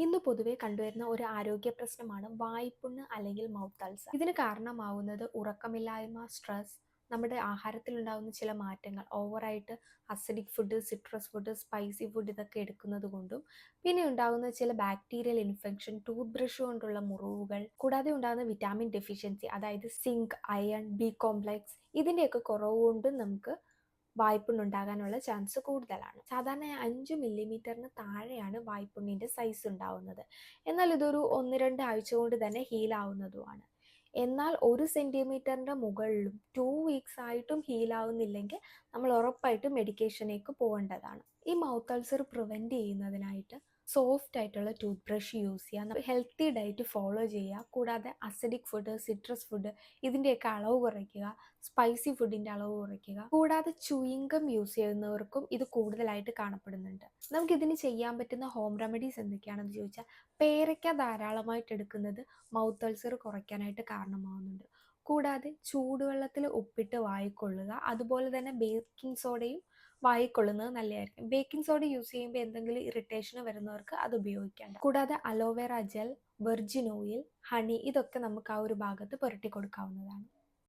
ഇന്ന് പൊതുവെ കണ്ടുവരുന്ന ഒരു ആരോഗ്യ പ്രശ്നമാണ് വായ്പുണ്ണ് അല്ലെങ്കിൽ മൗത്ത് അൾസർ. ഇതിന് കാരണമാവുന്നത് ഉറക്കമില്ലായ്മ, സ്ട്രെസ്, നമ്മുടെ ആഹാരത്തിലുണ്ടാകുന്ന ചില മാറ്റങ്ങൾ, ഓവറായിട്ട് acidic food, citrus food, spicy food ഇതൊക്കെ എടുക്കുന്നത് കൊണ്ടും, പിന്നെ ഉണ്ടാകുന്ന ചില ബാക്ടീരിയൽ ഇൻഫെക്ഷൻ, ടൂത്ത് ബ്രഷ് കൊണ്ടുള്ള മുറിവുകൾ, കൂടാതെ ഉണ്ടാകുന്ന വിറ്റാമിൻ ഡെഫിഷ്യൻസി, അതായത് സിങ്ക്, അയൺ, ബി കോംപ്ലെക്സ് ഇതിൻ്റെയൊക്കെ കുറവ് കൊണ്ടും നമുക്ക് വായ്പുണ്ണുണ്ടാകാനുള്ള ചാൻസ് കൂടുതലാണ്. സാധാരണ 5 മില്ലിമീറ്ററിന് താഴെയാണ് വായ്പുണ്ണിൻ്റെ സൈസ് ഉണ്ടാവുന്നത്. എന്നാൽ ഇതൊരു 1-2 ആഴ്ച കൊണ്ട് തന്നെ ഹീലാവുന്നതുമാണ്. എന്നാൽ 1 സെൻറ്റിമീറ്ററിൻ്റെ മുകളിലും 2 വീക്സ് ആയിട്ടും ഹീലാവുന്നില്ലെങ്കിൽ നമ്മൾ ഉറപ്പായിട്ടും മെഡിക്കേഷനേക്ക് പോകേണ്ടതാണ്. ഈ മൗത്ത് അൾസർ പ്രിവെൻറ്റ് ചെയ്യുന്നതിനായിട്ട് സോഫ്റ്റ് ആയിട്ടുള്ള ടൂത്ത് ബ്രഷ് യൂസ് ചെയ്യുക, ഹെൽത്തി ഡയറ്റ് ഫോളോ ചെയ്യുക, കൂടാതെ അസിഡിക് ഫുഡ്, സിട്രസ് ഫുഡ് ഇതിൻ്റെയൊക്കെ അളവ് കുറയ്ക്കുക, സ്പൈസി ഫുഡിൻ്റെ അളവ് കുറയ്ക്കുക. കൂടാതെ ചൂയിങ്കം യൂസ് ചെയ്യുന്നവർക്കും ഇത് കൂടുതലായിട്ട് കാണപ്പെടുന്നുണ്ട്. നമുക്കിതിന് ചെയ്യാൻ പറ്റുന്ന ഹോം റെമഡീസ് എന്തൊക്കെയാണെന്ന് ചോദിച്ചാൽ, പേരയ്ക്ക ധാരാളമായിട്ട് എടുക്കുന്നത് മൗത്ത് അൾസർ കുറയ്ക്കാനായിട്ട് കാരണമാവുന്നുണ്ട്. കൂടാതെ ചൂടുവെള്ളത്തിൽ ഉപ്പിട്ട് വായിക്കൊള്ളുക, അതുപോലെ തന്നെ ബേക്കിംഗ് സോഡയും വായിക്കൊള്ളുന്നത് നല്ലതായിരിക്കും. ബേക്കിംഗ് സോഡ യൂസ് ചെയ്യുമ്പോൾ എന്തെങ്കിലും ഇറിറ്റേഷൻ വരുന്നവർക്ക് അത് ഉപയോഗിക്കേണ്ട. കൂടാതെ aloe vera gel, virgin oil, honey ഇതൊക്കെ നമുക്ക് ആ ഒരു ഭാഗത്ത് പുരട്ടി കൊടുക്കാവുന്നതാണ്.